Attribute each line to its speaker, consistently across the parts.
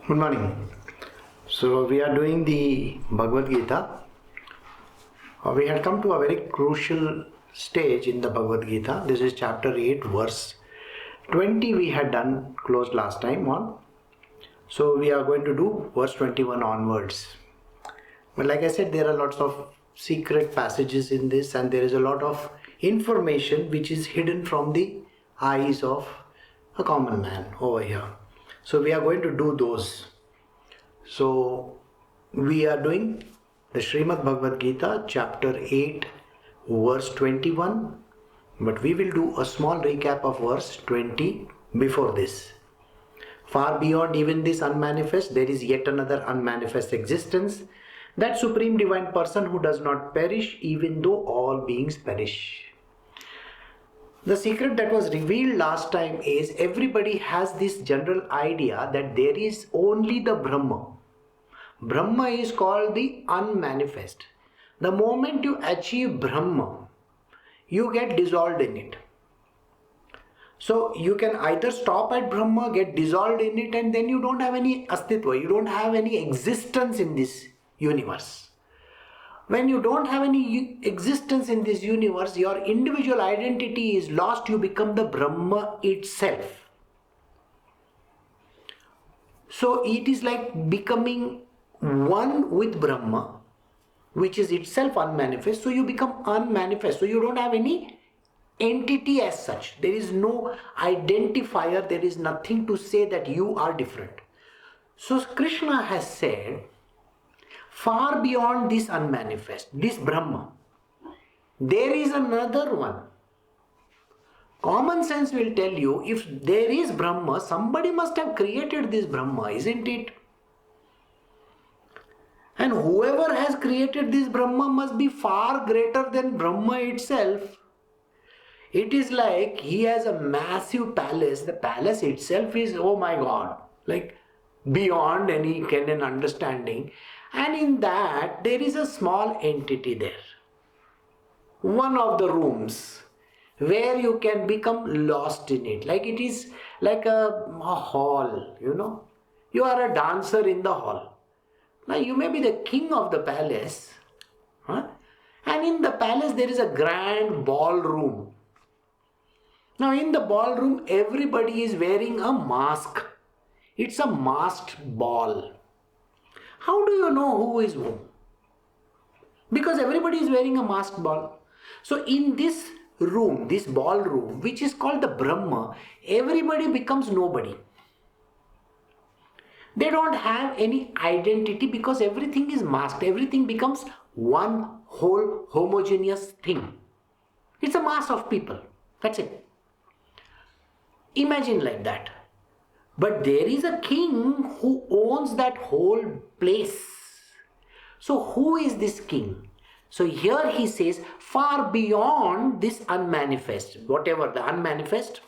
Speaker 1: Good morning. So we are doing the Bhagavad Gita. We had come to a very crucial stage in the Bhagavad Gita. This is chapter 8, verse 20 we had done, closed last time on. So we are going to do verse 21 onwards. But like I said, there are lots of secret passages in this, and there is a lot of information which is hidden from the eyes of a common man over here. So we are going to do those. So we are doing the Srimad Bhagavad Gita chapter 8 verse 21, but we will do a small recap of verse 20 before this. Far beyond even this unmanifest, there is yet another unmanifest existence, that supreme divine person who does not perish even though all beings perish. The secret that was revealed last time is everybody has this general idea that there is only the Brahma. Brahma is called the unmanifest. The moment you achieve Brahma, you get dissolved in it. So you can either stop at Brahma, get dissolved in it, and then you don't have any astitva, you don't have any existence in this universe. When you don't have any existence in this universe, your individual identity is lost, you become the Brahma itself. So it is like becoming one with Brahma, which is itself unmanifest. So you become unmanifest. So you don't have any entity as such. There is no identifier. There is nothing to say that you are different. So Krishna has said, far beyond this unmanifest, this Brahma, there is another one. Common sense will tell you, if there is Brahma, somebody must have created this Brahma, isn't it? And whoever has created this Brahma must be far greater than Brahma itself. It is like he has a massive palace. The palace itself is, oh my God, like beyond any ken and understanding. And in that, there is a small entity there. One of the rooms where you can become lost in it. Like it is like a hall, you know. You are a dancer in the hall. Now you may be the king of the palace, and in the palace there is a grand ballroom. Now in the ballroom everybody is wearing a mask. It's a masked ball. How do you know who is who? Because everybody is wearing a masked ball. So in this room, this ballroom, which is called the Brahma, everybody becomes nobody. They don't have any identity because everything is masked. Everything becomes one whole homogeneous thing. It's a mass of people. That's it. Imagine like that. But there is a king who owns that whole place. So who is this king? So here he says, far beyond this unmanifest, whatever the unmanifest,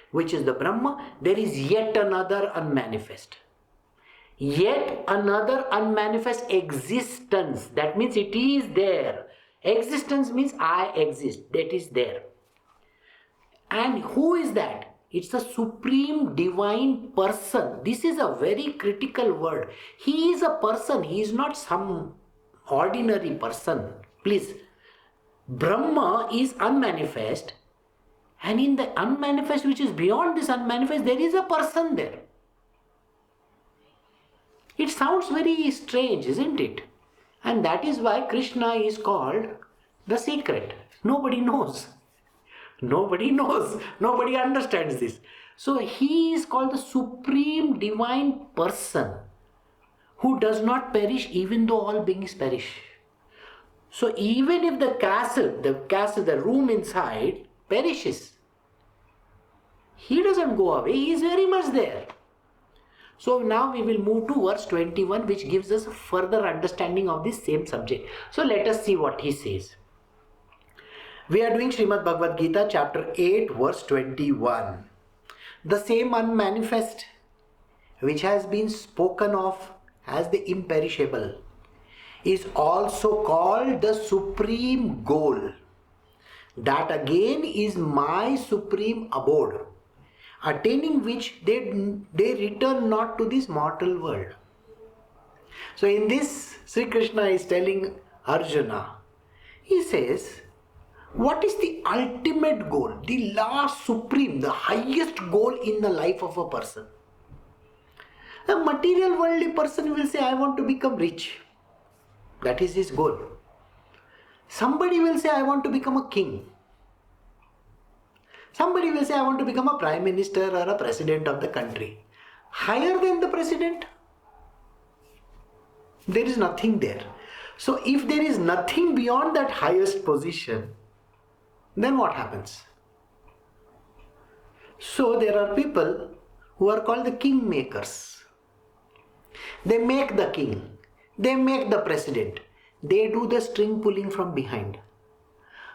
Speaker 1: which is the Brahma, there is yet another unmanifest. Yet another unmanifest existence. That means it is there. Existence means I exist. That is there. And who is that? It's the supreme divine person. This is a very critical word. He is a person. He is not some ordinary person. Please. Brahma is unmanifest. And in the unmanifest, which is beyond this unmanifest, there is a person there. It sounds very strange, isn't it? And that is why Krishna is called the secret. Nobody knows. Nobody knows. Nobody understands this. So he is called the supreme divine person who does not perish even though all beings perish. So even if the room inside perishes, he doesn't go away. He is very much there. So now we will move to verse 21, which gives us a further understanding of this same subject. So let us see what he says. We are doing Srimad Bhagavad Gita chapter 8 verse 21. The same unmanifest which has been spoken of as the imperishable is also called the supreme goal. That again is my supreme abode. attaining which they return not to this mortal world. So in this, Sri Krishna is telling Arjuna, he says, what is the ultimate goal, the last supreme, the highest goal in the life of a person? A material worldly person will say, I want to become rich. That is his goal. Somebody will say, I want to become a king. Somebody will say, I want to become a prime minister or a president of the country. Higher than the president? There is nothing there. So if there is nothing beyond that highest position, then what happens? So there are people who are called the king makers. They make the king. They make the president. They do the string pulling from behind.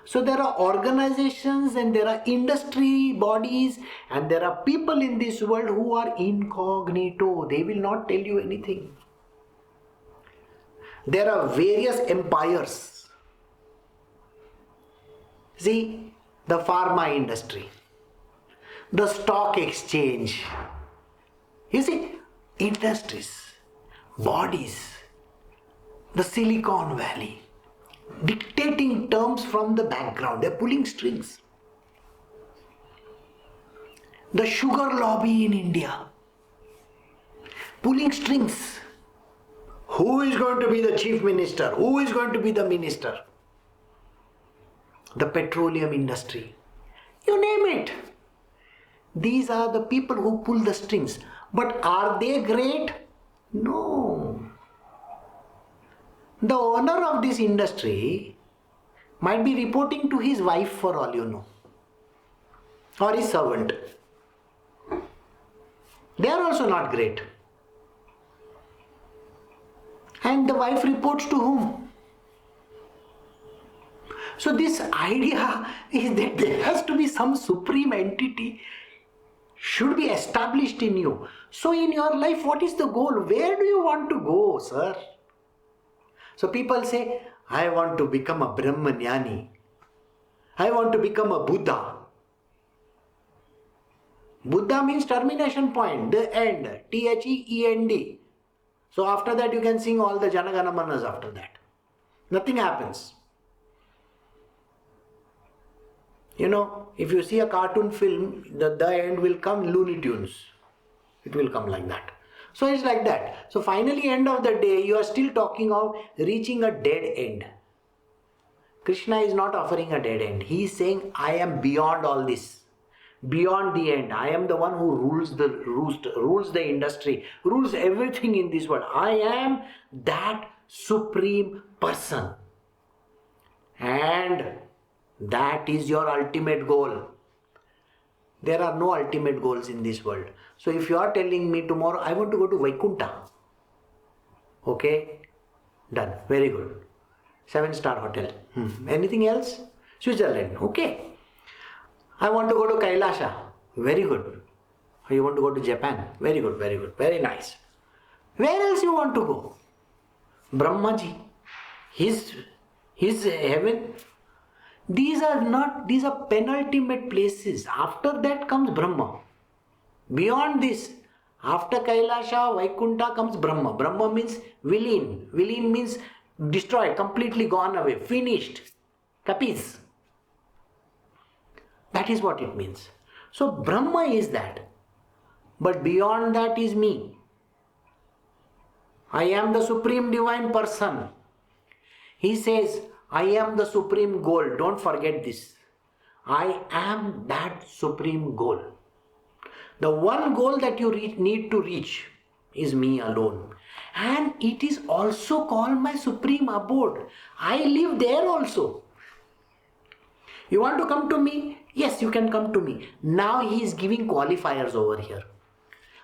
Speaker 1: So there are organizations and there are industry bodies and there are people in this world who are incognito. They will not tell you anything. There are various empires. See, the pharma industry, the stock exchange. You see, industries, bodies, the Silicon Valley, dictating terms from the background. They're pulling strings. The sugar lobby in India, pulling strings. Who is going to be the chief minister? Who is going to be the minister? The petroleum industry. You name it. These are the people who pull the strings. But are they great? No. The owner of this industry might be reporting to his wife for all you know. Or his servant. They are also not great. And the wife reports to whom? So this idea is that there has to be some supreme entity should be established in you. So in your life, what is the goal? Where do you want to go, sir? So people say, I want to become a Brahmanyani. I want to become a Buddha. Buddha means termination point, the end, T-H-E-E-N-D. So after that you can sing all the Janagana Manas after that. Nothing happens. You know, if you see a cartoon film, the end will come Looney Tunes. It will come like that. So it's like that. So finally, end of the day, you are still talking of reaching a dead end. Krishna is not offering a dead end. He is saying, I am beyond all this. Beyond the end. I am the one who rules the roost, rules the industry, rules everything in this world. I am that supreme person. And that is your ultimate goal. There are no ultimate goals in this world. So if you are telling me tomorrow, I want to go to Vaikuntha. Okay, done. Very good. 7-star hotel. Anything else? Switzerland. Okay. I want to go to Kailasha. Very good. You want to go to Japan. Very good, very good. Very nice. Where else you want to go? Brahmaji. His heaven. These are penultimate places. After that comes Brahma. Beyond this, after Kailasha, Vaikuntha comes Brahma. Brahma means villain. Villain means destroyed, completely gone away, finished. Kapis. That is what it means. So Brahma is that. But beyond that is me. I am the supreme divine person. He says, I am the supreme goal. Don't forget this. I am that supreme goal. The one goal that you need to reach is me alone. And it is also called my supreme abode. I live there also. You want to come to me? Yes, you can come to me. Now he is giving qualifiers over here.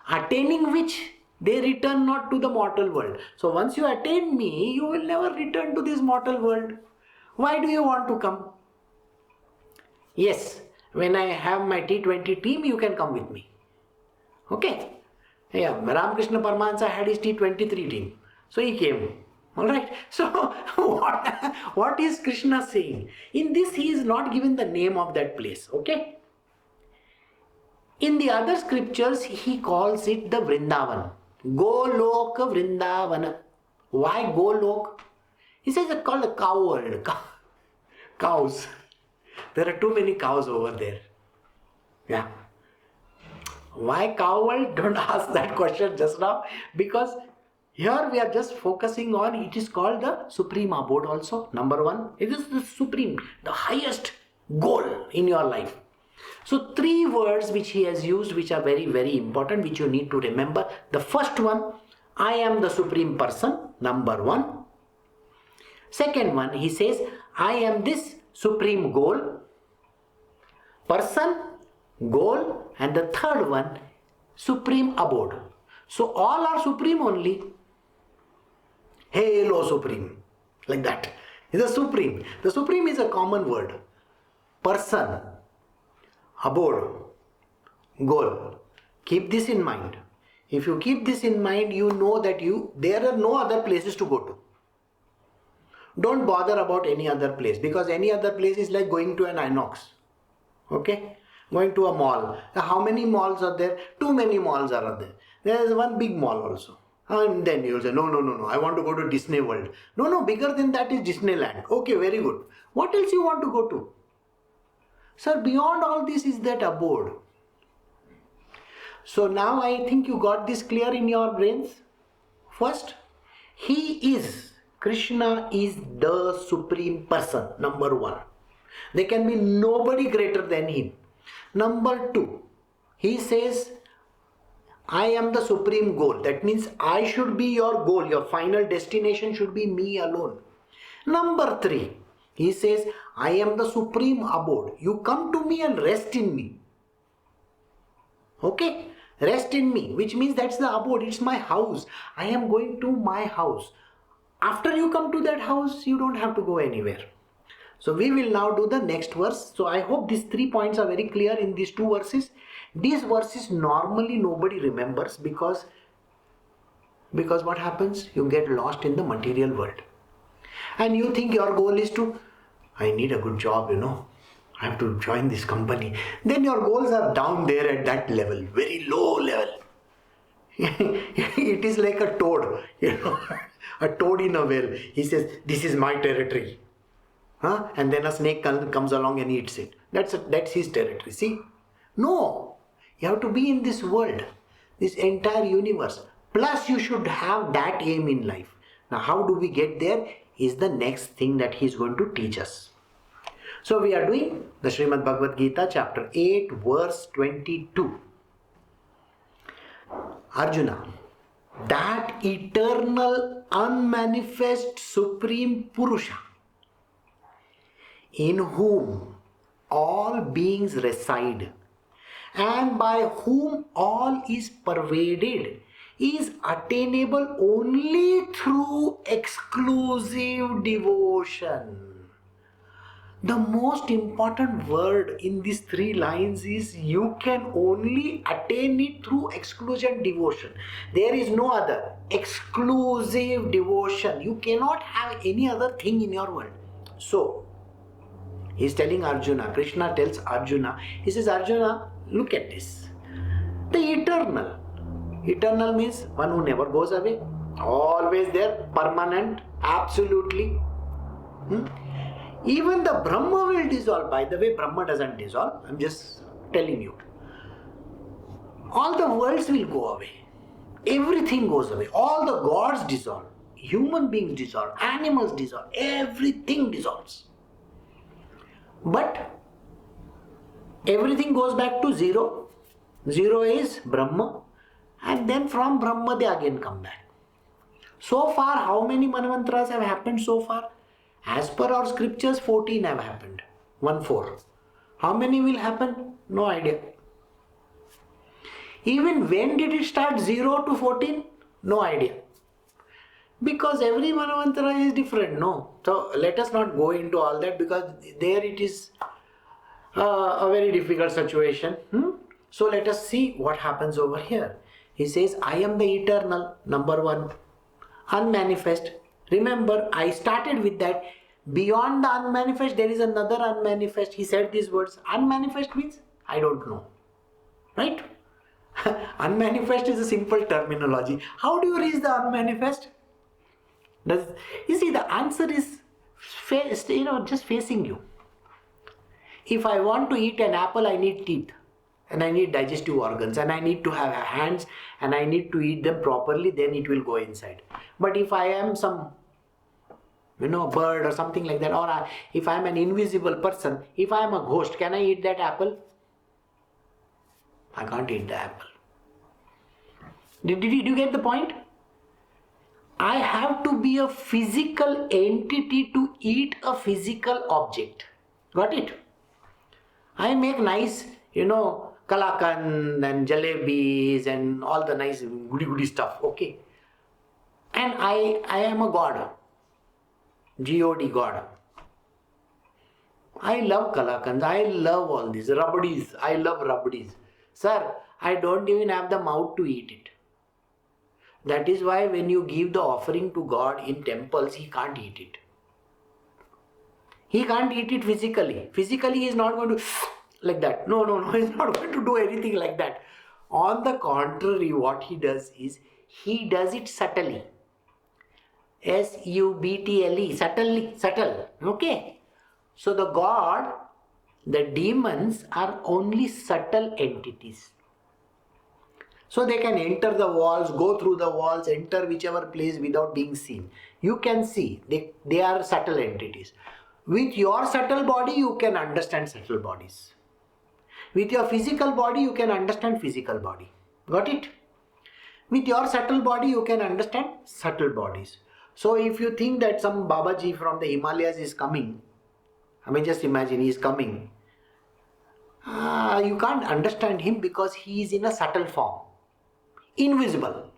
Speaker 1: Attaining which they return not to the mortal world. So once you attain me, you will never return to this mortal world. Why do you want to come? Yes, when I have my T20 team, you can come with me. Okay? Yeah, Ramakrishna Paramahansa had his T23 team. So he came. Alright? So what is Krishna saying? In this he is not given the name of that place. Okay? In the other scriptures, he calls it the Vrindavan. Goloka Vrindavana. Why Golok? He says it's called a cow world. Cows. There are too many cows over there. Yeah. Why cow world? Don't ask that question just now. Because here we are just focusing on, it is called the supreme abode also. Number one, it is the supreme, the highest goal in your life. So 3 words which he has used, which are very, very important, which you need to remember. The first one, I am the supreme person, number 1. Second one, he says, I am this supreme goal, person, goal, and the third one, supreme abode. So all are supreme only. Hello supreme, like that. Is the supreme. The supreme is a common word. Person, abode, goal. Keep this in mind. If you keep this in mind, you know that there are no other places to go to. Don't bother about any other place, because any other place is like going to an Inox. Okay? Going to a mall. How many malls are there? Too many malls are there. There is one big mall also. And then you will say, no, I want to go to Disney World. No, bigger than that is Disneyland. Okay, very good. What else you want to go to? Sir, beyond all this is that abode. So now I think you got this clear in your brains. First, Krishna is the supreme person, number 1. There can be nobody greater than him. Number 2, he says, I am the supreme goal. That means I should be your goal. Your final destination should be me alone. Number 3, he says, I am the supreme abode. You come to me and rest in me. Okay? Rest in me, which means that's the abode. It's my house. I am going to my house. After you come to that house, you don't have to go anywhere. So we will now do the next verse. So I hope these 3 points are very clear in these 2 verses. These verses normally nobody remembers because what happens? You get lost in the material world. And you think your goal is I need a good job, I have to join this company. Then your goals are down there at that level, very low level. It is like a toad, a toad in a well. He says, this is my territory. And then a snake comes along and eats it. That's his territory. See? No. You have to be in this world, this entire universe. Plus you should have that aim in life. Now how do we get there is the next thing that he is going to teach us. So we are doing the Srimad Bhagavad Gita chapter 8 verse 22. Arjuna, that eternal unmanifest supreme Purusha in whom all beings reside and by whom all is pervaded is attainable only through exclusive devotion. The most important word in these 3 lines is you can only attain it through exclusive devotion. There is no other. Exclusive devotion. You cannot have any other thing in your world. So, he is telling Arjuna, Krishna tells Arjuna, he says, Arjuna, look at this. The eternal. Eternal means one who never goes away. Always there, permanent, absolutely. Even the Brahma will dissolve. By the way, Brahma doesn't dissolve. I'm just telling you. All the worlds will go away. Everything goes away. All the gods dissolve. Human beings dissolve. Animals dissolve. Everything dissolves. But everything goes back to 0. 0 is Brahma. And then from Brahma they again come back. So far, how many Manvantras have happened so far? As per our scriptures, 14 have happened. 1-4. How many will happen? No idea. Even when did it start 0 to 14? No idea. Because every Manvantara is different, no? So let us not go into all that because there it is a very difficult situation. So let us see what happens over here. He says, I am the eternal, number 1. Unmanifest. Remember, I started with that. Beyond the unmanifest, there is another unmanifest. He said these words. Unmanifest means, I don't know. Right? Unmanifest is a simple terminology. How do you reach the unmanifest? You see, the answer is just facing you. If I want to eat an apple, I need teeth and I need digestive organs and I need to have hands and I need to eat them properly, then it will go inside. But if I am some bird or something like that, or if I am an invisible person, if I am a ghost, can I eat that apple? I can't eat the apple. Did you get the point? I have to be a physical entity to eat a physical object. Got it? I make nice, kalakand and jalebis and all the nice goody stuff, okay? And I am a god. G-O-D, God. I love kalakands. I love all these. Rabdis. I love rabdis. Sir, I don't even have the mouth to eat it. That is why when you give the offering to God in temples, He can't eat it. He can't eat it physically. Physically, He is not going to like that. No, He's not going to do anything like that. On the contrary, what He does is, He does it subtly. S-U-B-T-L-E, subtle, okay? So the God, the demons are only subtle entities. So they can enter the walls, go through the walls, enter whichever place without being seen. You can see, they are subtle entities. With your subtle body, you can understand subtle bodies. With your physical body, you can understand physical body. Got it? With your subtle body, you can understand subtle bodies. So if you think that some Babaji from the Himalayas is coming, just imagine he is coming. You can't understand him because he is in a subtle form. Invisible.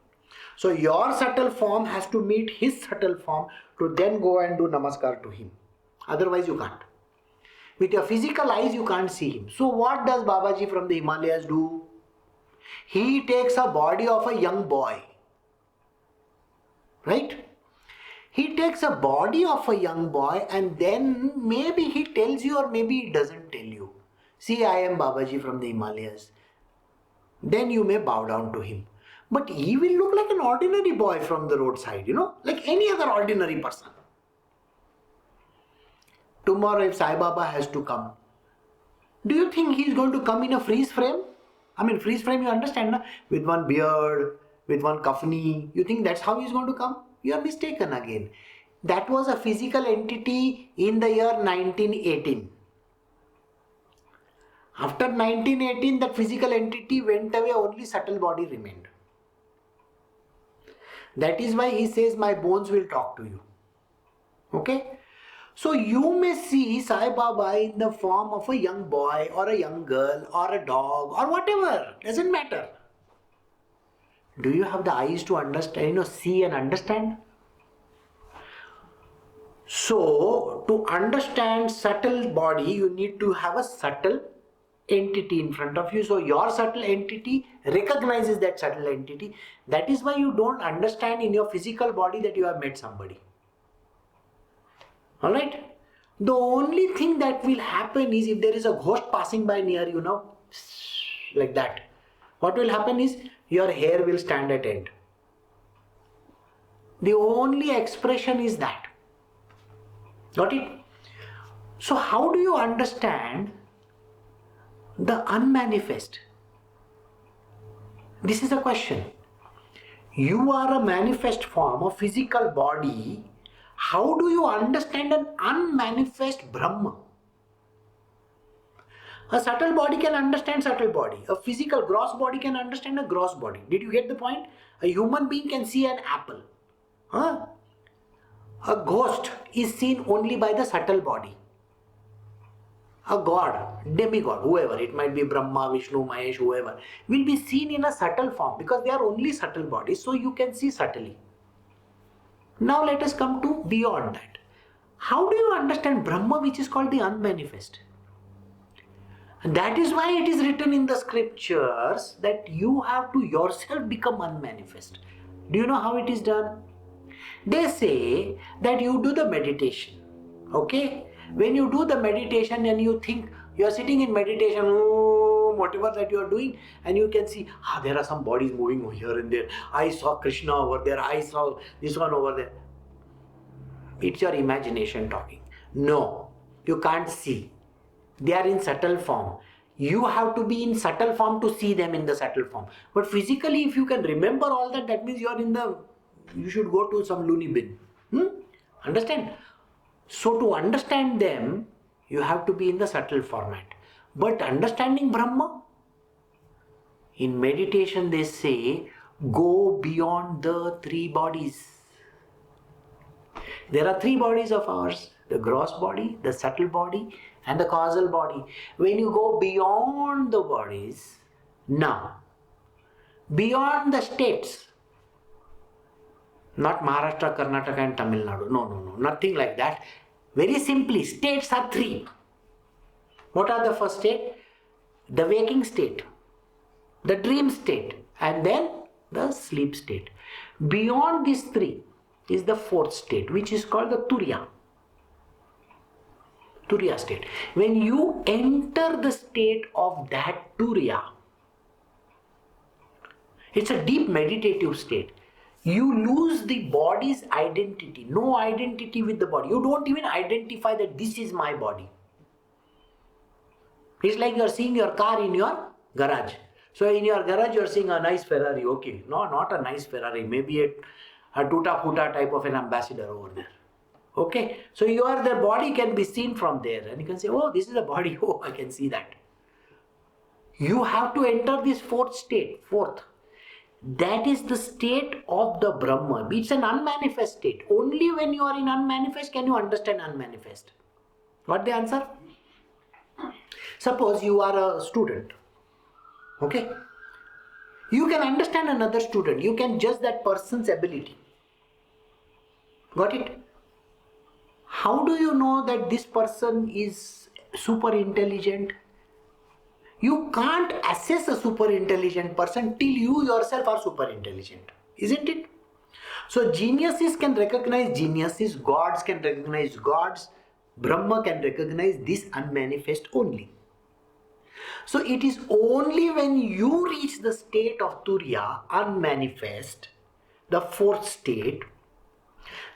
Speaker 1: So your subtle form has to meet his subtle form to then go and do namaskar to him. Otherwise you can't. With your physical eyes you can't see him. So what does Babaji from the Himalayas do? He takes a body of a young boy. Right? He takes a body of a young boy and then maybe he tells you or maybe he doesn't tell you. See, I am Babaji from the Himalayas. Then you may bow down to him. But he will look like an ordinary boy from the roadside, like any other ordinary person. Tomorrow if Sai Baba has to come, do you think he is going to come in a freeze frame? Freeze frame you understand, na? With one beard, with one kafni. You think that's how he is going to come? You are mistaken again. That was a physical entity in the year 1918. After 1918, that physical entity went away, only subtle body remained. That is why he says, my bones will talk to you. Okay? So you may see Sai Baba in the form of a young boy or a young girl or a dog or whatever. Doesn't matter. Do you have the eyes to understand, see and understand? So, to understand subtle body, you need to have a subtle entity in front of you. So, your subtle entity recognizes that subtle entity. That is why you don't understand in your physical body that you have met somebody. Alright? The only thing that will happen is if there is a ghost passing by near you, like that. What will happen is your hair will stand at end. The only expression is that. Got it? So how do you understand the unmanifest? This is a question. You are a manifest form, a physical body. How do you understand an unmanifest Brahma? A subtle body can understand subtle body. A physical gross body can understand a gross body. Did you get the point? A human being can see an apple. A ghost is seen only by the subtle body. A god, demigod, whoever, it might be Brahma, Vishnu, Mahesh, whoever, will be seen in a subtle form because they are only subtle bodies, so you can see subtly. Now let us come to beyond that. How do you understand Brahma, which is called the unmanifest? And that is why it is written in the scriptures that you have to yourself become unmanifest. Do you know how it is done? They say that you do the meditation. Okay? When you do the meditation and you think, you are sitting in meditation, whatever that you are doing, and you can see, there are some bodies moving over here and there. I saw Krishna over there. I saw this one over there. It's your imagination talking. No, you can't see. They are in subtle form. You have to be in subtle form to see them in the subtle form. But physically, if you can remember all that, that means you should go to some loony bin. Understand? So to understand them, you have to be in the subtle format. But understanding Brahma, in meditation they say, go beyond the three bodies. There are three bodies of ours, the gross body, the subtle body, and the causal body. When you go beyond the bodies, now, beyond the states, not Maharashtra, Karnataka and Tamil Nadu, no, nothing like that. Very simply, states are three. What are the first state? The waking state, the dream state, and then the sleep state. Beyond these three is the fourth state, which is called the Turiya state. When you enter the state of that Turiya, it's a deep meditative state. You lose the body's identity. No identity with the body. You don't even identify that this is my body. It's like you are seeing your car in your garage. So in your garage you are seeing a nice Ferrari. Okay, no, not a nice Ferrari. Maybe a tuta-futa type of an ambassador over there. Okay, so the body can be seen from there, and you can say, oh, this is a body. Oh, I can see that. You have to enter this fourth state. That is the state of the Brahma. It's an unmanifest state. Only when you are in unmanifest can you understand unmanifest. What the answer? Suppose you are a student. Okay? You can understand another student. You can judge that person's ability. Got it? How do you know that this person is super intelligent? You can't assess a super intelligent person till you yourself are super intelligent. Isn't it? So geniuses can recognize geniuses, gods can recognize gods, Brahma can recognize this unmanifest only. So it is only when you reach the state of Turiya, unmanifest, the fourth state,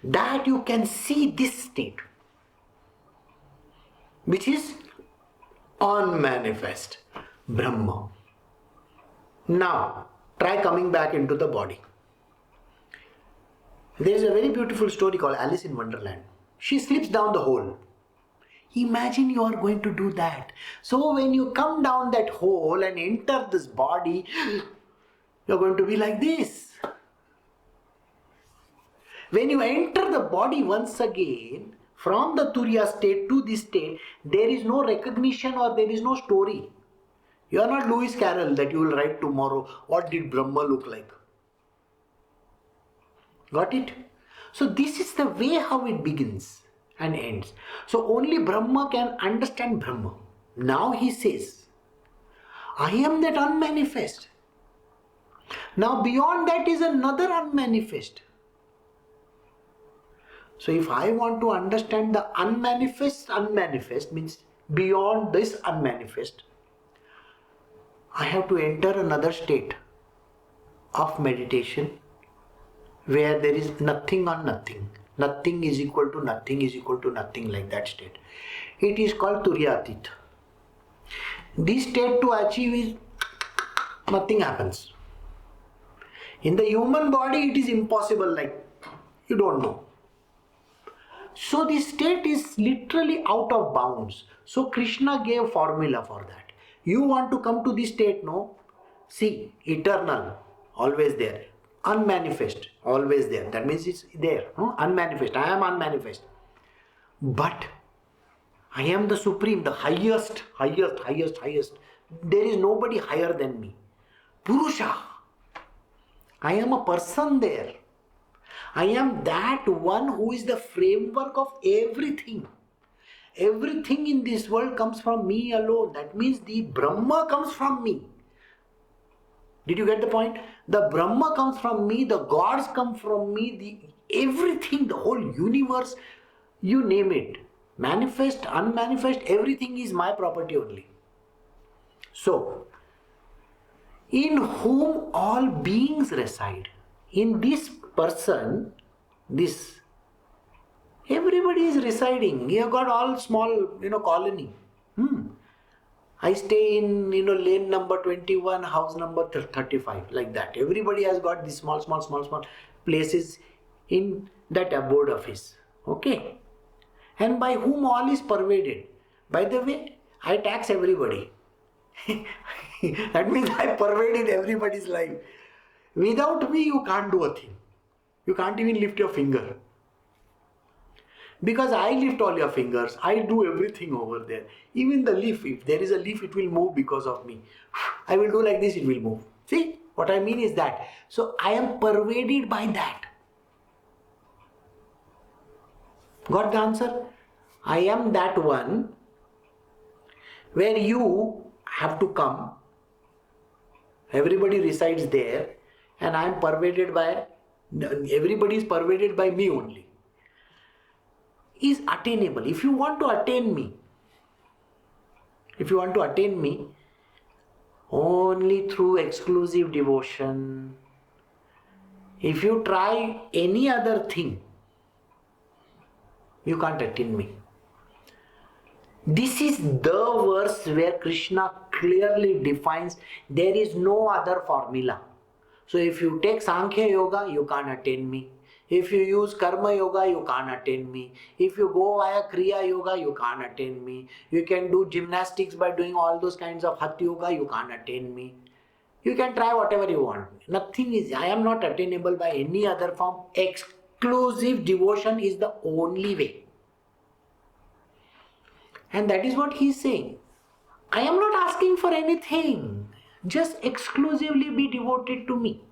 Speaker 1: that you can see this state, which is unmanifest Brahma. Now, try coming back into the body. There is a very beautiful story called Alice in Wonderland. She slips down the hole. Imagine you are going to do that. So when you come down that hole and enter this body, you are going to be like this. When you enter the body once again, from the Turiya state to this state, there is no recognition or there is no story. You are not Lewis Carroll that you will write tomorrow, what did Brahma look like? Got it? So this is the way how it begins and ends. So only Brahma can understand Brahma. Now he says, I am that unmanifest. Now beyond that is another unmanifest. So if I want to understand the unmanifest means beyond this unmanifest, I have to enter another state of meditation where there is nothing on nothing. Nothing is equal to nothing is equal to nothing, like that state. It is called Turiyatit. This state to achieve is nothing happens. In the human body it is impossible, like you don't know. So this state is literally out of bounds. So Krishna gave formula for that. You want to come to this state, no? See, eternal, always there. Unmanifest, always there. That means it's there. No? Unmanifest, I am unmanifest. But I am the supreme, the highest. There is nobody higher than me. Purusha. I am a person there. I am that one who is the framework of everything. Everything in this world comes from me alone. That means the Brahma comes from me. Did you get the point? The Brahma comes from me, the gods come from me, everything, the whole universe, you name it. Manifest, unmanifest, everything is my property only. So, in whom all beings reside. In this person, this, everybody is residing. You have got all small, colony. I stay in, lane number 21, house number 35, like that. Everybody has got these small places in that abode of his. Okay? And by whom all is pervaded. By the way, I tax everybody. That means I pervaded everybody's life. Without me, you can't do a thing. You can't even lift your finger. Because I lift all your fingers, I do everything over there. Even the leaf, if there is a leaf, it will move because of me. I will do like this, it will move. See, what I mean is that. So I am pervaded by that. Got the answer? I am that one where you have to come. Everybody resides there, and I am pervaded by, everybody is pervaded by me only. Is attainable. If you want to attain me, only through exclusive devotion. If you try any other thing, you can't attain me. This is the verse where Krishna clearly defines there is no other formula. So if you take Sankhya Yoga, you can't attain me. If you use Karma Yoga, you can't attain me. If you go via Kriya Yoga, you can't attain me. You can do gymnastics by doing all those kinds of Hatha Yoga, you can't attain me. You can try whatever you want. Nothing is, I am not attainable by any other form. Exclusive devotion is the only way. And that is what he is saying. I am not asking for anything. Just exclusively be devoted to me.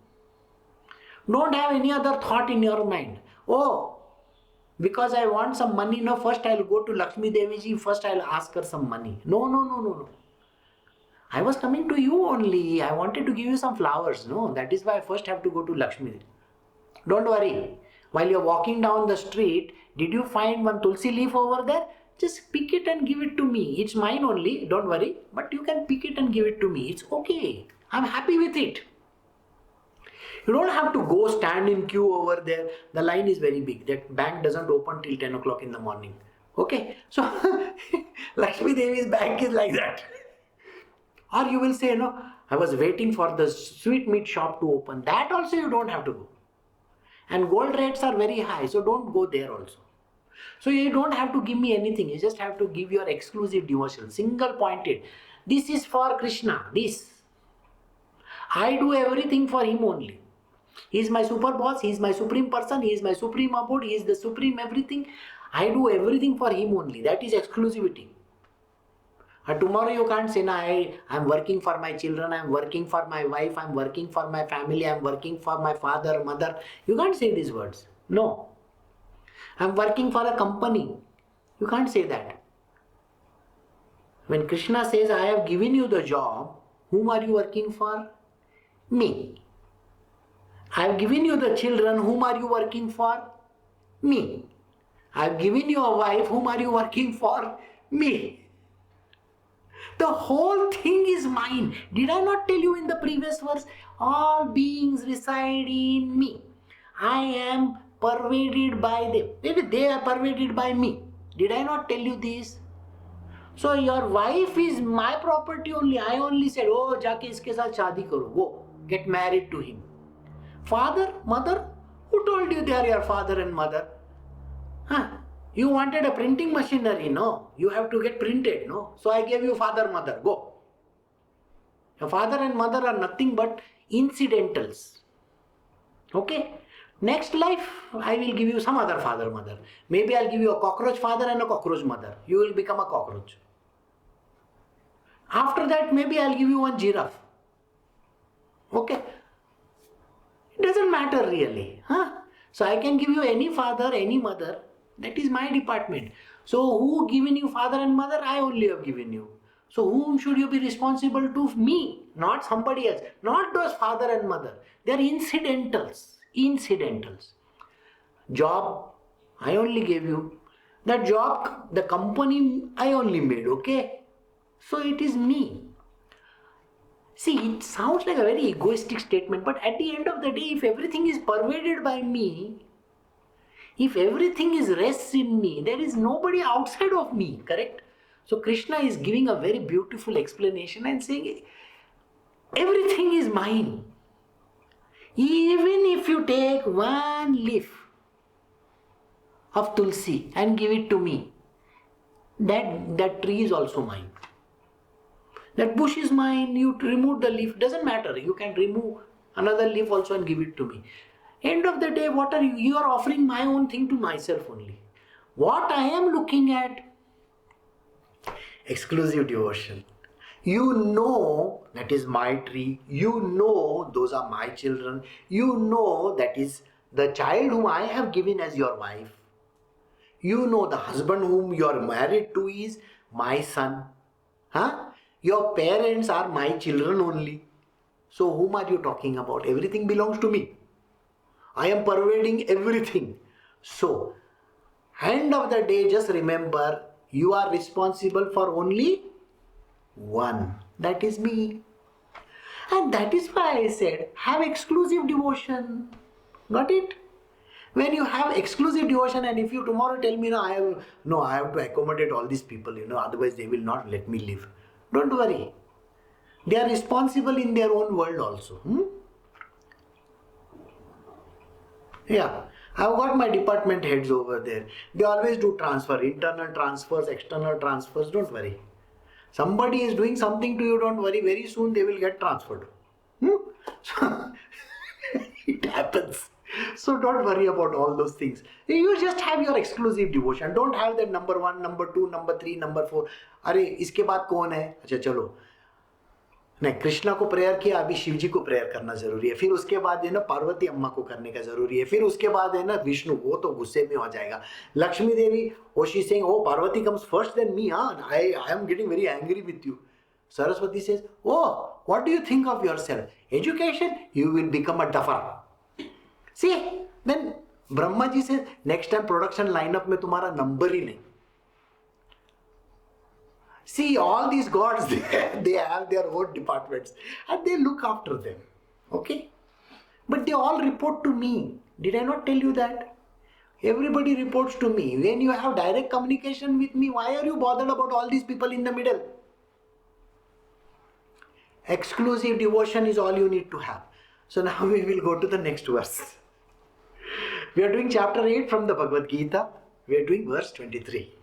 Speaker 1: Don't have any other thought in your mind. Oh, because I want some money, no, first I'll go to Lakshmi Devi ji, first I'll ask her some money. No. I was coming to you only. I wanted to give you some flowers. No, that is why I first have to go to Lakshmi Devi. Don't worry. While you're walking down the street, did you find one tulsi leaf over there? Just pick it and give it to me. It's mine only. Don't worry. But you can pick it and give it to me. It's okay. I'm happy with it. You don't have to go stand in queue over there. The line is very big. That bank doesn't open till 10 o'clock in the morning. Okay? So, Lakshmi Devi's bank is like that. Or you will say, no, I was waiting for the sweetmeat shop to open. That also you don't have to go. And gold rates are very high. So don't go there also. So you don't have to give me anything. You just have to give your exclusive devotion. Single pointed. This is for Krishna. This. I do everything for him only. He is my super boss, he is my supreme person, he is my supreme abode, he is the supreme everything. I do everything for him only. That is exclusivity. Tomorrow you can't say, no, I am working for my children, I am working for my wife, I am working for my family, I am working for my father, mother. You can't say these words. No. I am working for a company. You can't say that. When Krishna says, I have given you the job, whom are you working for? Me. I have given you the children, whom are you working for? Me. I have given you a wife, whom are you working for? Me. The whole thing is mine. Did I not tell you in the previous verse? All beings reside in me. I am pervaded by them. Maybe they are pervaded by me. Did I not tell you this? So your wife is my property only. I only said, oh, jaake iske saath shaadi karo. Go, get married to him. Father, mother, who told you they are your father and mother? You wanted a printing machinery, no? You have to get printed, no? So I gave you father, mother, go. Your father and mother are nothing but incidentals. Okay? Next life, I will give you some other father, mother. Maybe I'll give you a cockroach father and a cockroach mother. You will become a cockroach. After that, maybe I'll give you one giraffe. Okay? It doesn't matter really. So I can give you any father, any mother. That is my department. So who given you father and mother? I only have given you. So whom should you be responsible to? Me, not somebody else. Not those father and mother. They are incidentals. Incidentals. Job, I only gave you. That job, the company, I only made. Okay? So it is me. See, it sounds like a very egoistic statement, but at the end of the day, if everything is pervaded by me, if everything is rests in me, there is nobody outside of me, correct? So Krishna is giving a very beautiful explanation and saying, everything is mine. Even if you take one leaf of tulsi and give it to me, that tree is also mine. That bush is mine, you remove the leaf, doesn't matter. You can remove another leaf also and give it to me. End of the day, what are you? You are offering my own thing to myself only. What I am looking at, exclusive devotion. You know that is my tree. You know those are my children. You know that is the child whom I have given as your wife. You know the husband whom you are married to is my son. Huh? Your parents are my children only. So whom are you talking about? Everything belongs to me. I am pervading everything. So, end of the day, just remember, you are responsible for only one. That is me. And that is why I said, have exclusive devotion. Got it? When you have exclusive devotion, and if you tomorrow tell me, I have to accommodate all these people, otherwise they will not let me live. Don't worry. They are responsible in their own world also. Yeah. I've got my department heads over there. They always do transfer, internal transfers, external transfers. Don't worry. Somebody is doing something to you, don't worry. Very soon they will get transferred. So, it happens. So don't worry about all those things. You just have your exclusive devotion. Don't have that number 1, number 2, number 3, number 4. अरे इसके बाद कौन है? अच्छा चलो. नहीं, कृष्णा को prayer किया, अभी शिव जी को प्रेयर करना जरूरी है. फिर उसके बाद है ना पार्वती अम्मा को करने का जरूरी है. फिर उसके बाद है ना विष्णु, वो तो गुस्से में हो जाएगा. लक्ष्मी देवी, oh she's saying, oh Parvati comes first than me, I am getting very angry with you. Saraswati says, oh, what do you think of yourself? Education, you will become a duffer. See, then Brahma ji says, next time production lineup में तुम्हारा number ही नहीं. See, all these gods, they have their own departments and they look after them. Okay? But they all report to me. Did I not tell you that? Everybody reports to me. When you have direct communication with me, why are you bothered about all these people in the middle? Exclusive devotion is all you need to have. So now we will go to the next verse. We are doing chapter 8 from the Bhagavad Gita. We are doing verse 23.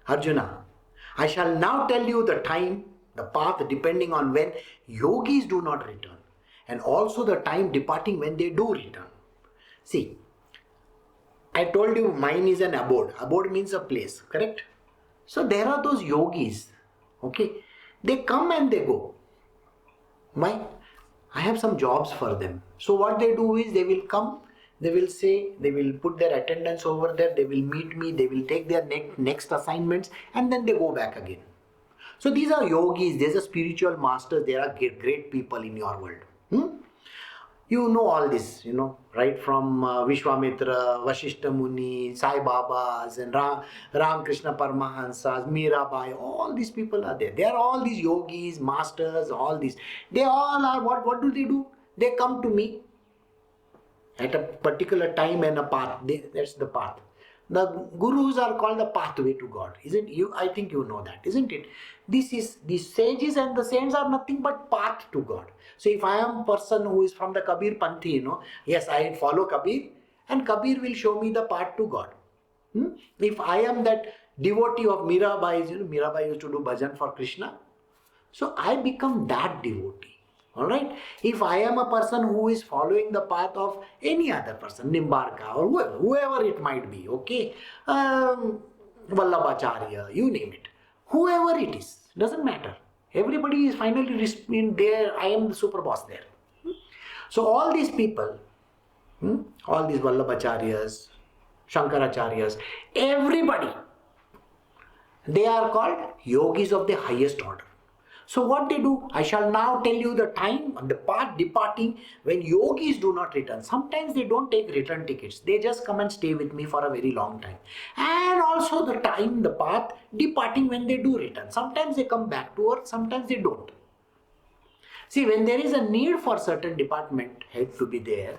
Speaker 1: Arjuna, I shall now tell you the time, the path depending on when yogis do not return, and also the time departing when they do return. See, I told you mine is an abode. Abode means a place, correct? So there are those yogis, okay? They come and they go. Why? I have some jobs for them. So what they do is they will come, they will say, they will put their attendance over there, they will meet me, they will take their next assignments, and then they go back again. So these are yogis, these are spiritual masters, they are great people in your world. You know all this, right from Vishwamitra, Vashishta Muni, Sai Babas, and Ram Krishna Paramahansas, Mirabai, all these people are there. They are all these yogis, masters, all these. They all are, what do? They come to me at a particular time and a path. That's the path. The gurus are called the pathway to God, isn't you? I think you know that, isn't it? These sages and the saints are nothing but path to God. So if I am a person who is from the Kabir Panthi, yes, I follow Kabir, and Kabir will show me the path to God. If I am that devotee of Mirabai, Mirabai used to do bhajan for Krishna, so I become that devotee. Alright? If I am a person who is following the path of any other person, Nimbarka or whoever it might be, okay? Vallabhacharya, you name it. Whoever it is, doesn't matter. Everybody is finally in there, I am the super boss there. So all these people, all these Vallabhacharyas, Shankaracharyas, everybody, they are called yogis of the highest order. So what they do, I shall now tell you the time and the path departing when yogis do not return. Sometimes they don't take return tickets. They just come and stay with me for a very long time. And also the time, the path departing when they do return. Sometimes they come back to earth, sometimes they don't. See, when there is a need for certain department head to be there,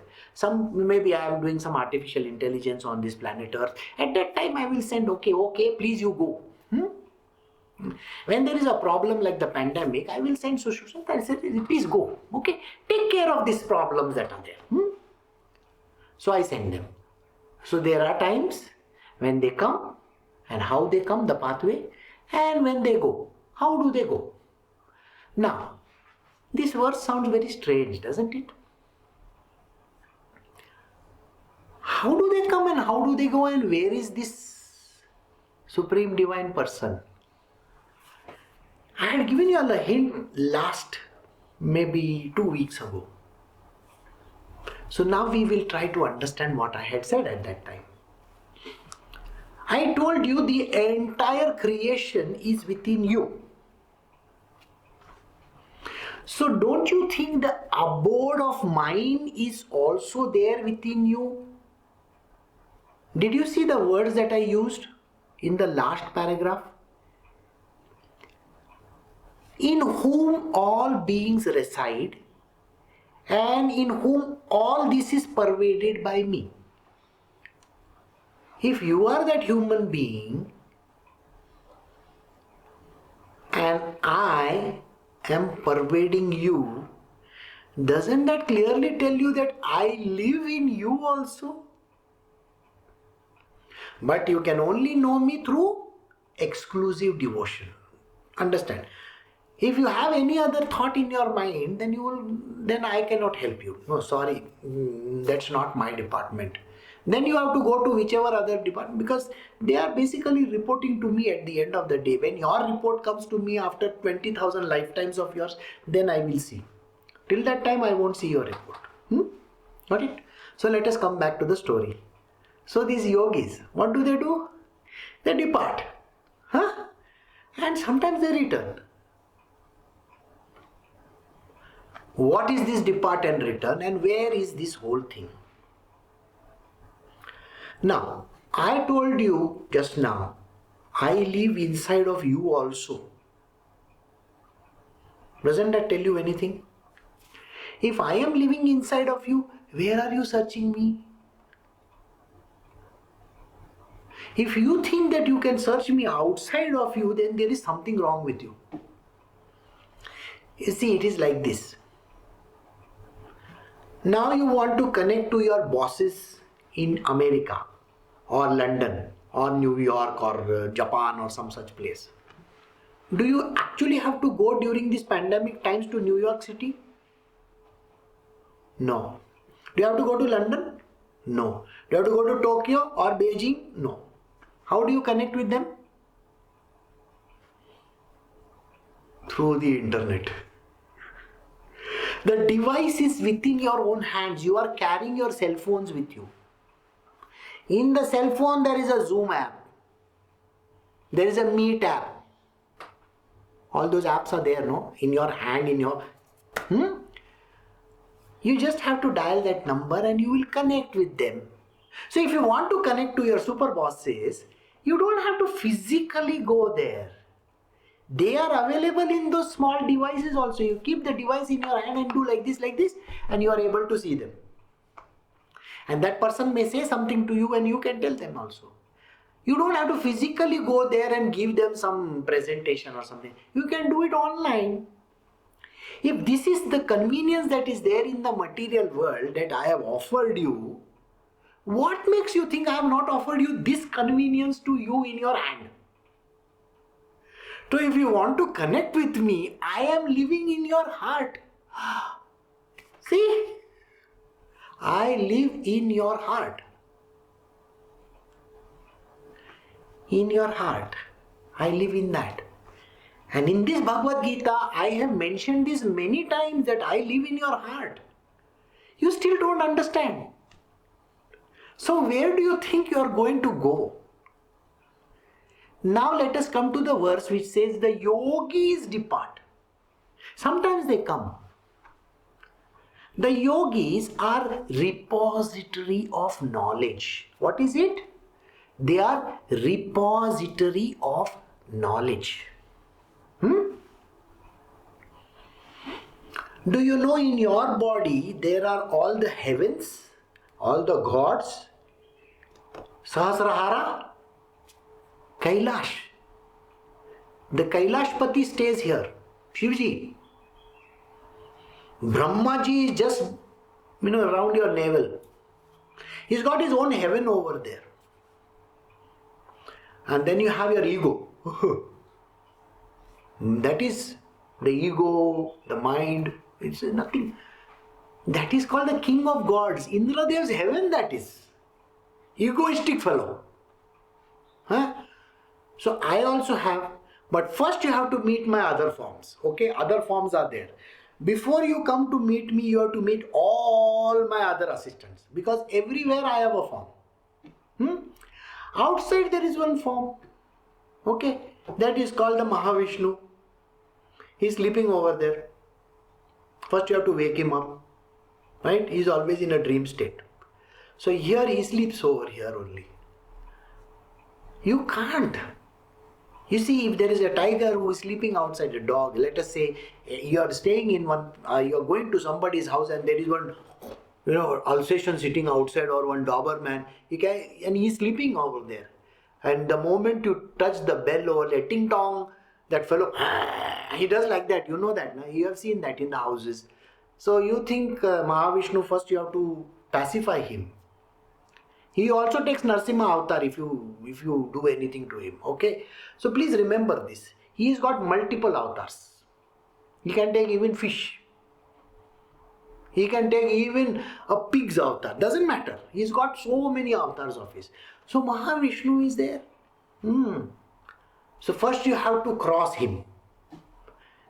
Speaker 1: maybe I am doing some artificial intelligence on this planet Earth. At that time, I will send, okay, please you go. When there is a problem like the pandemic, I will send Sushruta and say, please go. Okay, take care of these problems that are there. So I send them. So there are times when they come and how they come, the pathway, and when they go, how do they go? Now, this verse sounds very strange, doesn't it? How do they come and how do they go, and where is this Supreme Divine Person? I had given you all a hint last maybe 2 weeks ago. So now we will try to understand what I had said at that time. I told you the entire creation is within you. So don't you think the abode of mind is also there within you? Did you see the words that I used in the last paragraph? In whom all beings reside, and in whom all this is pervaded by me. If you are that human being, and I am pervading you, doesn't that clearly tell you that I live in you also? But you can only know me through exclusive devotion. Understand? If you have any other thought in your mind, then I cannot help you. No, sorry, that's not my department. Then you have to go to whichever other department, because they are basically reporting to me at the end of the day. When your report comes to me after 20,000 lifetimes of yours, then I will see. Till that time, I won't see your report. Got it? So let us come back to the story. So these yogis, what do? They depart. And sometimes they return. What is this depart and return, and where is this whole thing? Now, I told you just now, I live inside of you also. Doesn't that tell you anything? If I am living inside of you, where are you searching me? If you think that you can search me outside of you, then there is something wrong with you. You see, it is like this. Now you want to connect to your bosses in America or London or New York or Japan or some such place. Do you actually have to go during these pandemic times to New York City? No. Do you have to go to London? No. Do you have to go to Tokyo or Beijing? No. How do you connect with them? Through the internet. The device is within your own hands. You are carrying your cell phones with you. In the cell phone, there is a Zoom app. There is a Meet app. All those apps are there, no? In your hand, You just have to dial that number and you will connect with them. So if you want to connect to your super bosses, you don't have to physically go there. They are available in those small devices also. You keep the device in your hand and do like this, and you are able to see them. And that person may say something to you and you can tell them also. You don't have to physically go there and give them some presentation or something. You can do it online. If this is the convenience that is there in the material world that I have offered you, what makes you think I have not offered you this convenience to you in your hand? So if you want to connect with me, I am living in your heart. See? I live in your heart. In your heart. I live in that. And in this Bhagavad Gita, I have mentioned this many times that I live in your heart. You still don't understand. So where do you think you are going to go? Now let us come to the verse which says the yogis depart. Sometimes they come. The yogis are repository of knowledge. What is it? They are repository of Do you know in your body there are all the heavens, all the gods, Sahasrahara, Kailash. The Kailashpati stays here, Shivji. Brahmaji is just, around your navel. He's got his own heaven over there. And then you have your ego. That is the ego, the mind. It's nothing. That is called the king of gods. Indradev's heaven, that is. Egoistic fellow. Huh? So I also have, but first you have to meet my other forms. Okay, other forms are there. Before you come to meet me, you have to meet all my other assistants. Because everywhere I have a form. Outside there is one form. Okay, that is called the Mahavishnu. He is sleeping over there. First you have to wake him up. Right? He is always in a dream state. So here he sleeps over here only. You can't. You see, if there is a tiger who is sleeping outside a dog, let us say you are staying in one, you are going to somebody's house and there is one, Alsatian sitting outside or one Doberman, and he is sleeping over there. And the moment you touch the bell over there, ting tong, that fellow, he does like that. You know that, no? You have seen that in the houses. So you think Mahavishnu, first you have to pacify him. He also takes Narsimha avatar if you do anything to him. Okay. So please remember this. He's got multiple avatars. He can take even fish. He can take even a pig's avatar. Doesn't matter. He's got so many avatars of his. So Mahavishnu is there. So first you have to cross him.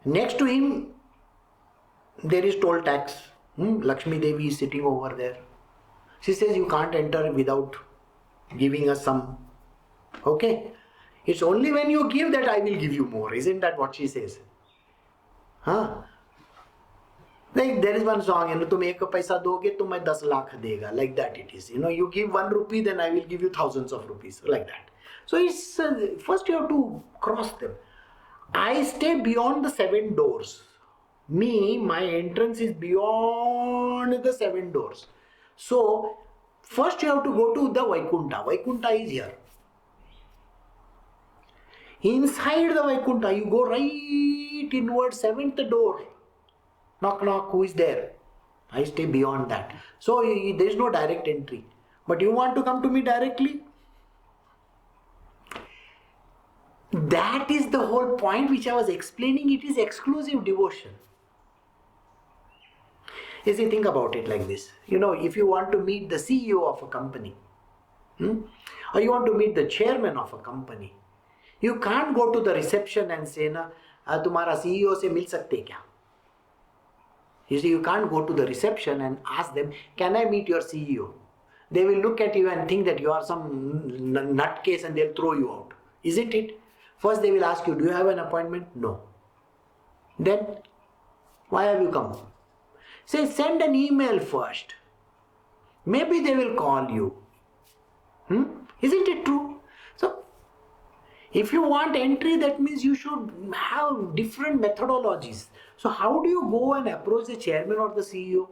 Speaker 1: Next to him, there is toll tax. Lakshmi Devi is sitting over there. She says you can't enter without giving us some. Okay? It's only when you give that I will give you more. Isn't that what she says? Huh? Like there is one song, तुम एक पैसा दोगे तो मैं 10 लाख देगा. Like that it is. You give 1 rupee, then I will give you thousands of rupees. Like that. So it's first you have to cross them. I stay beyond the 7 doors. My entrance is beyond the 7 doors. So first you have to go to the Vaikuntha. Vaikuntha is here. Inside the Vaikuntha, you go right inward, 7th door. Knock, knock, who is there? I stay beyond that. So there is no direct entry. But you want to come to me directly? That is the whole point which I was explaining. It is exclusive devotion. You see, think about it like this. If you want to meet the CEO of a company, or you want to meet the chairman of a company, you can't go to the reception and say, तुम्हारा CEO से मिल सकते क्या? You see, you can't go to the reception and ask them, can I meet your CEO? They will look at you and think that you are some nutcase and they'll throw you out. Isn't it? First they will ask you, do you have an appointment? No. Then, why have you come? Say, send an email first. Maybe they will call you. Isn't it true? So, if you want entry, that means you should have different methodologies. So, how do you go and approach the chairman or the CEO?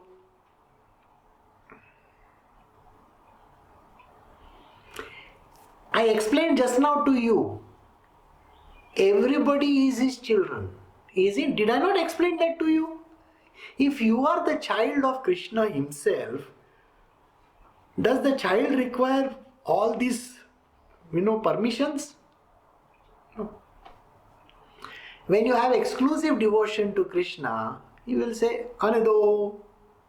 Speaker 1: I explained just now to you. Everybody is his children. Is it? Did I not explain that to you? If you are the child of Krishna himself, does the child require all these, permissions? No. When you have exclusive devotion to Krishna, you will say, Anado,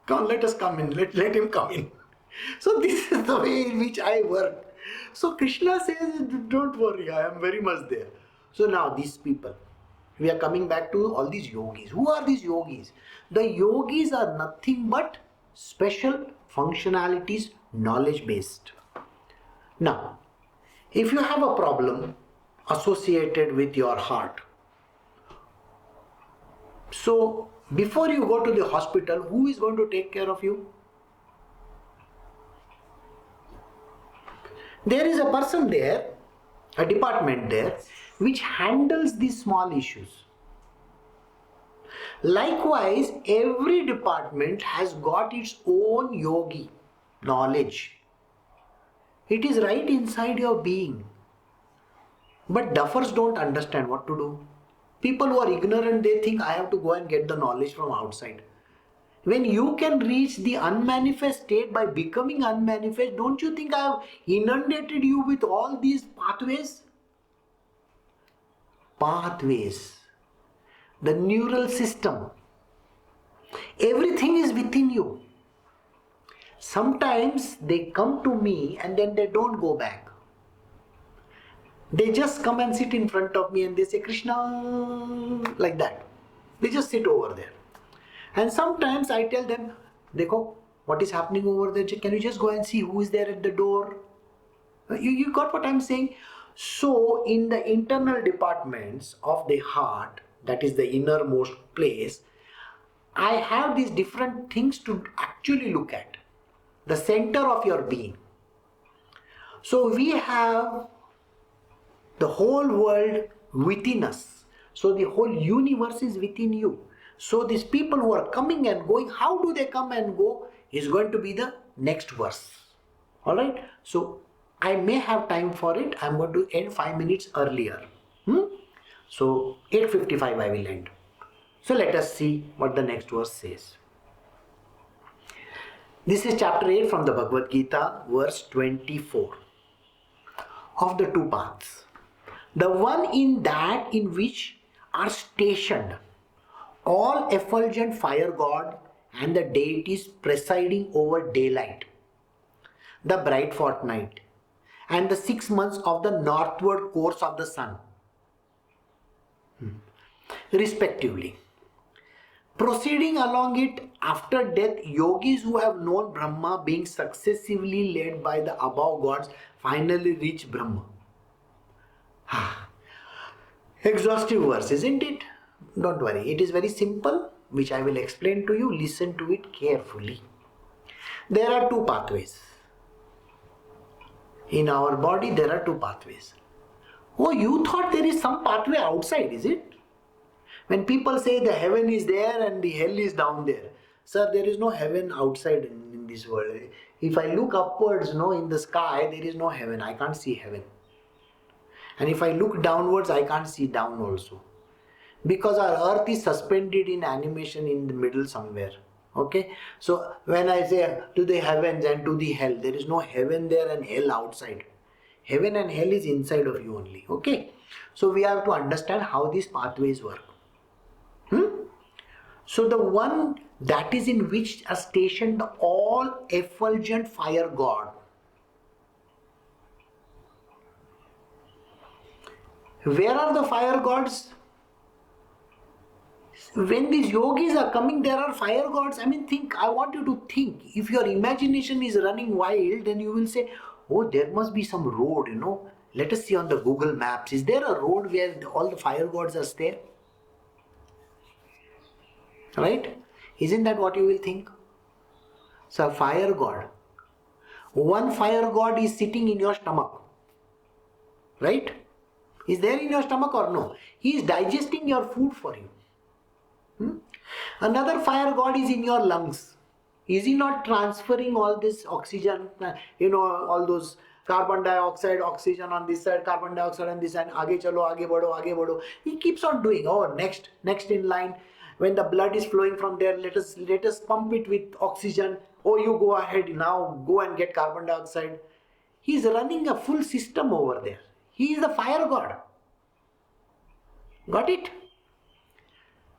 Speaker 1: come, let us come in, let him come in. So this is the way in which I work. So Krishna says, don't worry, I am very much there. So now these people, we are coming back to all these yogis. Who are these yogis? The yogis are nothing but special functionalities, knowledge based. Now, if you have a problem associated with your heart, so before you go to the hospital, who is going to take care of you? There is a person there, a department there, which handles these small issues. Likewise, every department has got its own yogi knowledge. It is right inside your being. But duffers don't understand what to do. People who are ignorant, they think I have to go and get the knowledge from outside. When you can reach the unmanifest state by becoming unmanifest, don't you think I have inundated you with all these pathways? Pathways. The neural system. Everything is within you. Sometimes they come to me and then they don't go back. They just come and sit in front of me and they say Krishna, like that. They just sit over there. And sometimes I tell them, Dekho, what is happening over there? Can you just go and see who is there at the door? You got what I'm saying? So in the internal departments of the heart, that is the innermost place, I have these different things to actually look at. The center of your being. So we have the whole world within us. So the whole universe is within you. So these people who are coming and going, how do they come and go is going to be the next verse. Alright? So I may have time for it. I'm going to end 5 minutes earlier. So 8:55 I will end. So let us see what the next verse says. This is chapter 8 from the Bhagavad Gita, verse 24. Of the two paths. The one in that in which are stationed all effulgent fire god and the deities presiding over daylight, the bright fortnight, and the 6 months of the northward course of the sun, respectively. Proceeding along it after death, yogis who have known Brahma, being successively led by the above gods, finally reach Brahma. Exhaustive verse, isn't it? Don't worry, it is very simple, which I will explain to you. Listen to it carefully. There are two pathways. In our body, there are two pathways. Oh, you thought there is some pathway outside, is it? When people say the heaven is there and the hell is down there. Sir, there is no heaven outside in this world. If I look upwards, in the sky, there is no heaven. I can't see heaven. And if I look downwards, I can't see down also. Because our earth is suspended in animation in the middle somewhere. Okay? So when I say to the heavens and to the hell, there is no heaven there and hell outside. Heaven and hell is inside of you only. Okay? So we have to understand how these pathways work. So the one that is in which are stationed all effulgent fire god. Where are the fire gods? When these yogis are coming, there are fire gods. I want you to think. If your imagination is running wild, then you will say, oh, there must be some road, Let us see on the Google Maps. Is there a road where all the fire gods are there? Right? Isn't that what you will think? So, fire god. One fire god is sitting in your stomach. Right? Is there in your stomach or no? He is digesting your food for you. Another fire god is in your lungs. Is he not transferring all this oxygen, all those carbon dioxide, oxygen on this side, carbon dioxide on this side, aage chalo, aage bado. He keeps on doing. Oh, next in line. When the blood is flowing from there, let us pump it with oxygen. Oh, you go ahead now, go and get carbon dioxide. He is running a full system over there. He is the fire god. Got it?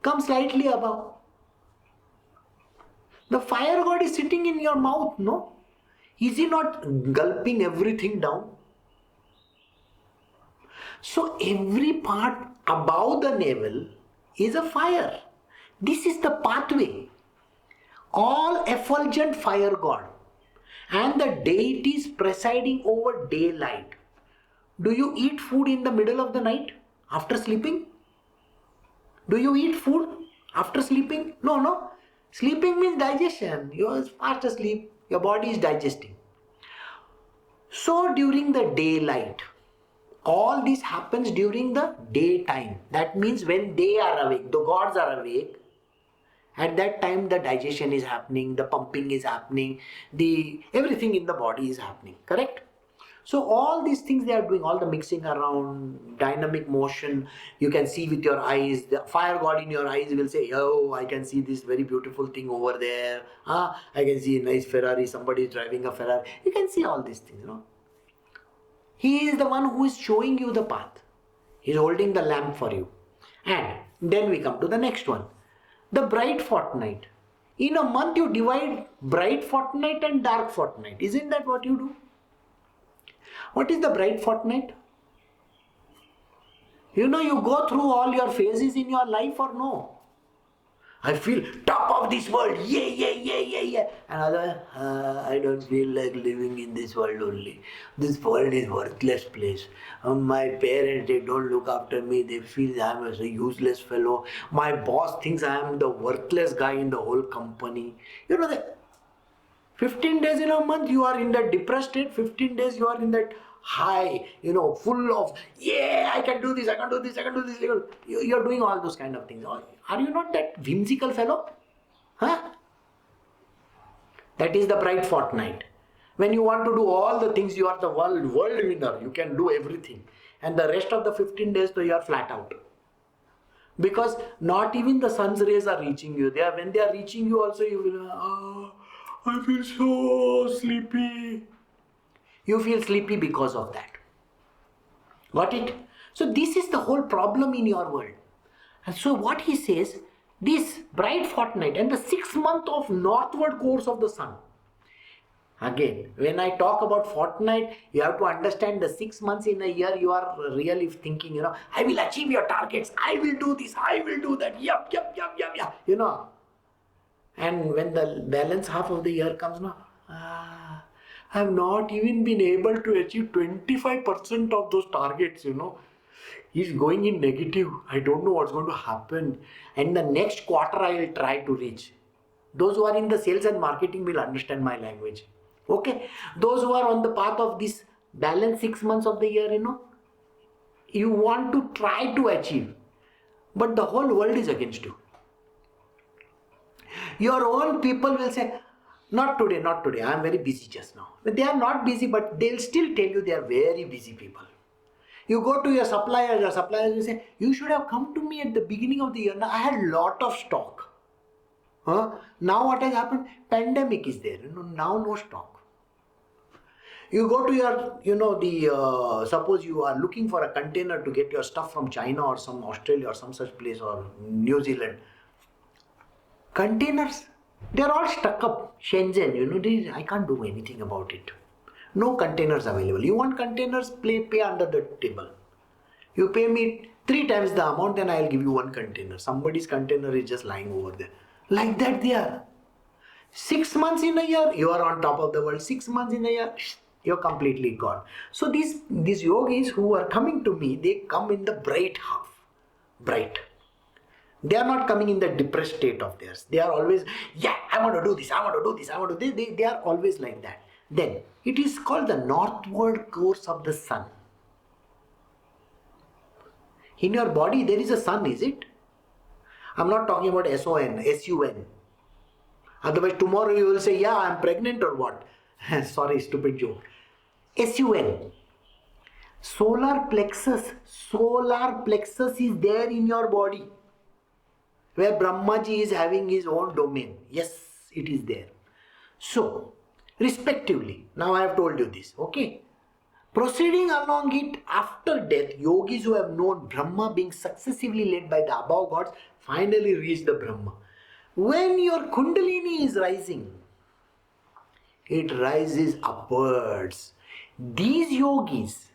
Speaker 1: Come slightly above. The fire god is sitting in your mouth, no? Is he not gulping everything down? So every part above the navel is a fire. This is the pathway. All effulgent fire god and the deities presiding over daylight. Do you eat food in the middle of the night after sleeping? Do you eat food after sleeping? No. Sleeping means digestion. You are fast asleep. Your body is digesting. So during the daylight, all this happens during the daytime. That means when they are awake, the gods are awake, At that time, the digestion is happening, the pumping is happening, everything in the body is happening, correct? So all these things they are doing, all the mixing around, dynamic motion, you can see with your eyes, the fire god in your eyes will say, oh, I can see this very beautiful thing over there. I can see a nice Ferrari, somebody is driving a Ferrari. You can see all these things, He is the one who is showing you the path. He is holding the lamp for you. And then we come to the next one. The bright fortnight. In a month you divide bright fortnight and dark fortnight. Isn't that what you do? What is the bright fortnight? You go through all your phases in your life or no? I feel top of this world, yeah. Another, I don't feel like living in this world only. This world is worthless place. My parents, they don't look after me. They feel I am a useless fellow. My boss thinks I am the worthless guy in the whole company. That 15 days in a month you are in that depressed state. 15 days you are in that high, full of, I can do this, I can do this. You're doing all those kind of things. Are you not that whimsical fellow? That is the bright fortnight. When you want to do all the things, you are the world winner. You can do everything. And the rest of the 15 days, you are flat out. Because not even the sun's rays are reaching you. When they are reaching you also, you will, I feel so sleepy. You feel sleepy because of that. Got it? So this is the whole problem in your world. And so what he says, this bright fortnight and the 6 month of northward course of the sun. Again, when I talk about fortnight, you have to understand the 6 months in a year, you are really thinking, I will achieve your targets. I will do this. I will do that. Yup. And when the balance half of the year comes, I have not even been able to achieve 25% of those targets, He's going in negative. I don't know what's going to happen. And the next quarter I will try to reach. Those who are in the sales and marketing will understand my language. Okay? Those who are on the path of this balance 6 months of the year, you want to try to achieve. But the whole world is against you. Your own people will say, not today, I am very busy just now. But they are not busy, but they will still tell you they are very busy people. You go to your suppliers will say, you should have come to me at the beginning of the year. Now I had lot of stock. Now what has happened? Pandemic is there. Now no stock. You go to your, suppose you are looking for a container to get your stuff from China or some Australia or some such place or New Zealand. Containers, they are all stuck up. Shenzhen, I can't do anything about it. No containers available. You want containers, pay under the table. You pay me 3 times the amount, then I'll give you 1 container. Somebody's container is just lying over there. Like that they are. 6 months in a year, you are on top of the world. 6 months in a year, you're completely gone. So these yogis who are coming to me, they come in the bright half. Bright. They are not coming in the depressed state of theirs. They are always, I want to do this, I want to do this, I want to do this. They are always like that. Then, it is called the northward course of the sun. In your body, there is a sun, is it? I'm not talking about S-U-N. Otherwise, tomorrow you will say, I'm pregnant or what? Sorry, stupid joke. S-U-N. Solar plexus is there in your body. Where Brahmaji is having his own domain. Yes, it is there. So, respectively, now I have told you this, okay? Proceeding along it after death, yogis who have known Brahma being successively led by the above gods finally reach the Brahma. When your Kundalini is rising, it rises upwards. These yogis,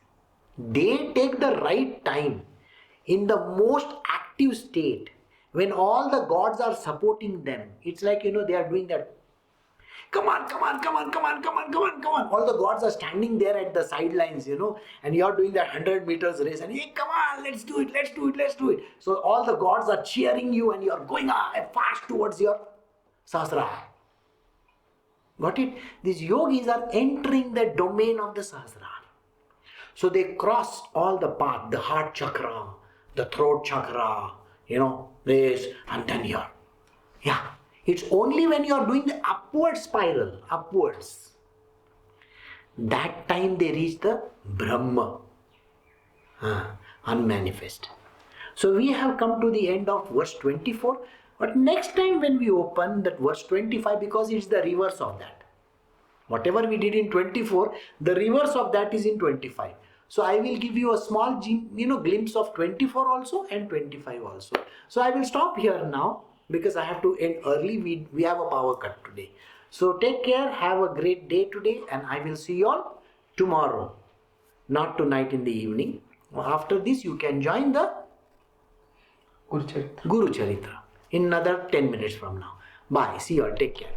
Speaker 1: they take the right time in the most active state when all the gods are supporting them. It's like, they are doing that. Come on. All the gods are standing there at the sidelines, and you are doing that 100 meters race and hey, come on, let's do it. So all the gods are cheering you and you are going fast towards your Sahasrara. Got it? These yogis are entering the domain of the Sahasrara. So they cross all the path, the heart chakra, the throat chakra, this, and then here. Yeah. It's only when you are doing the upward spiral, upwards, that time they reach the Brahma, unmanifest. So we have come to the end of verse 24. But next time when we open that verse 25, because it's the reverse of that. Whatever we did in 24, the reverse of that is in 25. So I will give you a small glimpse of 24 also and 25 also. So I will stop here now because I have to end early. We have a power cut today. So take care, have a great day today, and I will see you all tomorrow. Not tonight in the evening. After this you can join the Guru Charitra in another 10 minutes from now. Bye. See you all. Take care.